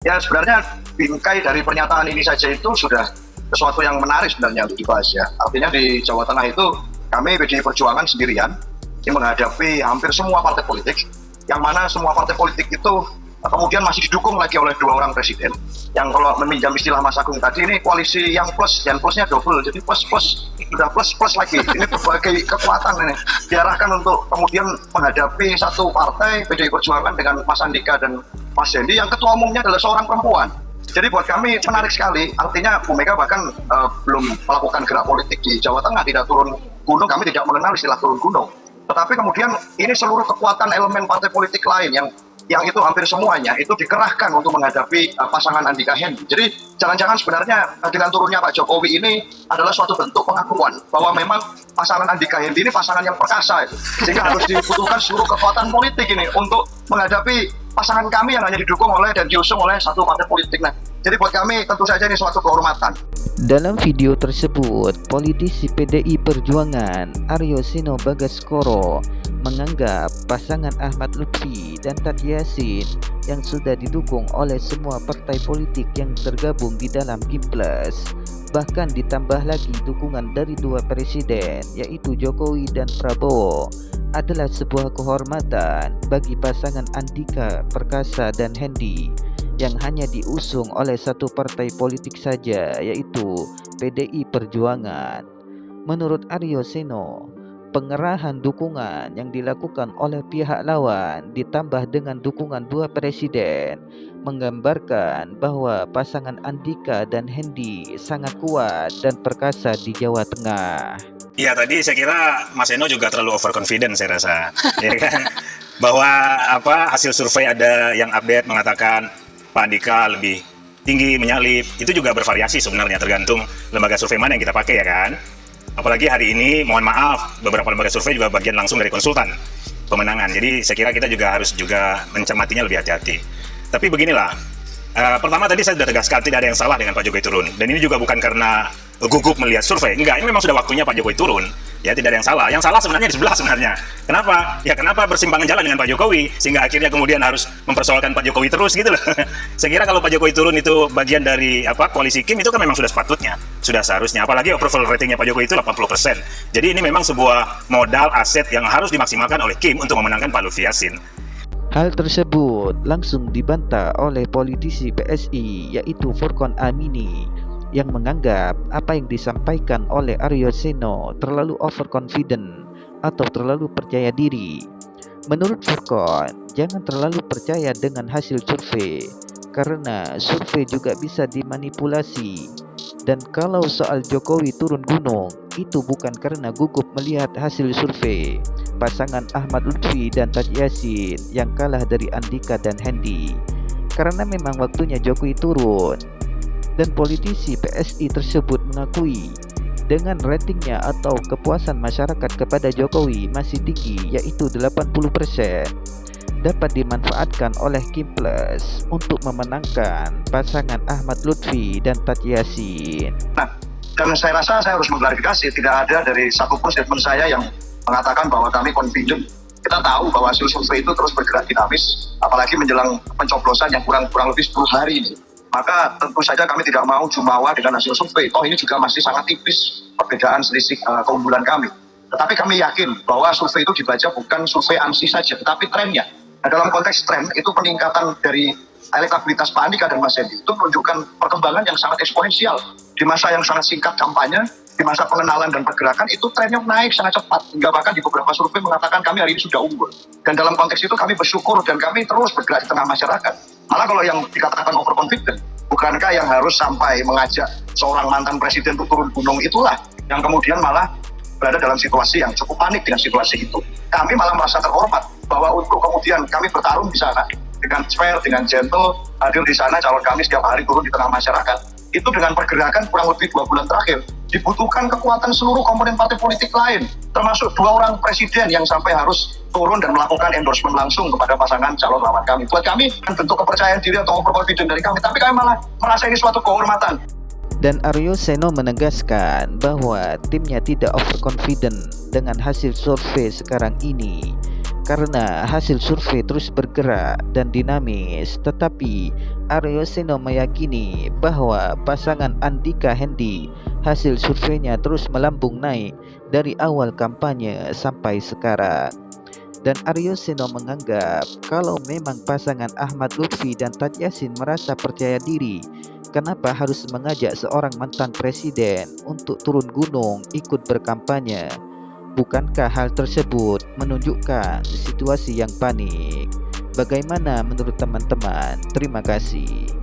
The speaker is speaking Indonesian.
Ya sebenarnya bingkai dari pernyataan ini saja itu sudah sesuatu yang menarik sebenarnya untuk dibahas ya. Artinya di Jawa Tengah itu kami PDI Perjuangan sendirian yang menghadapi hampir semua partai politik, yang mana semua partai politik itu kemudian masih didukung lagi oleh dua orang presiden, yang kalau meminjam istilah Mas Agung tadi ini koalisi yang plus, dan plusnya double, jadi plus sudah plus lagi. Ini berbagai kekuatan ini diarahkan untuk kemudian menghadapi satu partai PDI Perjuangan dengan Mas Andika dan Mas Dendi yang ketua umumnya adalah seorang perempuan. Jadi buat kami menarik sekali, artinya Bu Mega bahkan belum melakukan gerak politik di Jawa Tengah, tidak turun gunung, kami tidak mengenal istilah turun gunung. Tetapi kemudian ini seluruh kekuatan elemen partai politik lain yang itu hampir semuanya itu dikerahkan untuk menghadapi pasangan Andika Hendi. Jadi jangan-jangan sebenarnya dengan turunnya Pak Jokowi ini adalah suatu bentuk pengakuan bahwa memang pasangan Andika Hendi ini pasangan yang perkasa itu. Sehingga harus dibutuhkan seluruh kekuatan politik ini untuk menghadapi pasangan kami yang hanya didukung oleh dan diusung oleh satu partai politik. Nah, jadi buat kami tentu saja ini suatu kehormatan. Dalam video tersebut, politisi PDI Perjuangan Aryo Seno Bagaskoro menganggap pasangan Ahmad Lutfi dan Tati Yasin yang sudah didukung oleh semua partai politik yang tergabung di dalam Kimples, bahkan ditambah lagi dukungan dari dua presiden yaitu Jokowi dan Prabowo, adalah sebuah kehormatan bagi pasangan Andika Perkasa dan Hendi yang hanya diusung oleh satu partai politik saja yaitu PDI Perjuangan. Menurut Aryo Seno, pengerahan dukungan yang dilakukan oleh pihak lawan ditambah dengan dukungan dua presiden menggambarkan bahwa pasangan Andika dan Hendi sangat kuat dan perkasa di Jawa Tengah. Iya, tadi saya kira Mas Eno juga terlalu overconfident saya rasa, ya kan? Bahwa hasil survei ada yang update mengatakan Pak Andika lebih tinggi menyalip, itu juga bervariasi sebenarnya tergantung lembaga survei mana yang kita pakai ya kan. Apalagi hari ini mohon maaf beberapa lembaga survei juga bagian langsung dari konsultan pemenangan, jadi saya kira kita juga harus mencermatinya lebih hati-hati. Tapi beginilah, pertama tadi saya sudah tegaskan tidak ada yang salah dengan Pak Jokowi turun, dan ini juga bukan karena gugup melihat survei, enggak, ini memang sudah waktunya Pak Jokowi turun. Ya, tidak ada yang salah. Yang salah sebenarnya di sebelah sebenarnya. Kenapa? Ya kenapa bersimpangan jalan dengan Pak Jokowi sehingga akhirnya kemudian harus mempersoalkan Pak Jokowi terus gitu loh. Saya kira kalau Pak Jokowi turun itu bagian dari koalisi Kim, itu kan memang sudah sepatutnya, sudah seharusnya. Apalagi approval ratingnya Pak Jokowi itu 80%. Jadi ini memang sebuah modal aset yang harus dimaksimalkan oleh Kim untuk memenangkan Pak Lutfi Yasin. Hal tersebut langsung dibantah oleh politisi PSI yaitu Furqon Amini yang menganggap apa yang disampaikan oleh Aryo Seno terlalu overconfident atau terlalu percaya diri. Menurut Furqon, jangan terlalu percaya dengan hasil survei karena survei juga bisa dimanipulasi. Dan kalau soal Jokowi turun gunung, itu bukan karena gugup melihat hasil survei pasangan Ahmad Lutfi dan Tati Yasin yang kalah dari Andika dan Hendi, karena memang waktunya Jokowi turun. Dan politisi PSI tersebut mengakui dengan ratingnya atau kepuasan masyarakat kepada Jokowi masih tinggi yaitu 80%, dapat dimanfaatkan oleh Kimples untuk memenangkan pasangan Ahmad Lutfi dan Tati Yasin. Nah, karena saya rasa saya harus mengklarifikasi, tidak ada dari satupun statement saya yang mengatakan bahwa kami confident. Kita tahu bahwa hasil survei itu terus bergerak dinamis, apalagi menjelang pencoblosan yang kurang lebih 10 hari ini. Maka tentu saja kami tidak mau jumawa dengan hasil survei. Ini juga masih sangat tipis perbedaan selisih keunggulan kami. Tetapi kami yakin bahwa survei itu dibaca bukan survei ANSI saja, tetapi trennya. Nah, dalam konteks tren itu peningkatan dari elektabilitas Pak Andika dan Mas Hendi itu menunjukkan perkembangan yang sangat eksponensial. Di masa yang sangat singkat kampanye, di masa pengenalan dan pergerakan itu trennya naik sangat cepat. Hingga bahkan di beberapa survei mengatakan kami hari ini sudah unggul. Dan dalam konteks itu kami bersyukur dan kami terus bergerak di tengah masyarakat. Malah kalau yang dikatakan overconfident, bukankah yang harus sampai mengajak seorang mantan presiden untuk turun gunung itulah yang kemudian malah berada dalam situasi yang cukup panik dengan situasi itu. Kami malah merasa terhormat bahwa untuk kemudian kami bertarung di sana dengan fair, dengan gentle, hadir di sana calon kami setiap hari turun di tengah masyarakat. Itu dengan pergerakan kurang lebih 2 bulan terakhir. Dibutuhkan kekuatan seluruh komponen partai politik lain, termasuk 2 orang presiden yang sampai harus turun dan melakukan endorsement langsung kepada pasangan calon lawan kami. Buat kami, bentuk kepercayaan diri atau overconfident dari kami, tapi kami malah merasa ini suatu kehormatan. Dan Aryo Seno menegaskan bahwa timnya tidak overconfident dengan hasil survei sekarang ini karena hasil survei terus bergerak dan dinamis. Tetapi Aryo Seno meyakini bahwa pasangan Andika Hendi hasil surveinya terus melambung naik dari awal kampanye sampai sekarang. Dan Aryo Seno menganggap kalau memang pasangan Ahmad Lutfi dan Tad Yassin merasa percaya diri, kenapa harus mengajak seorang mantan presiden untuk turun gunung ikut berkampanye? Bukankah hal tersebut menunjukkan situasi yang panik? Bagaimana menurut teman-teman? Terima kasih.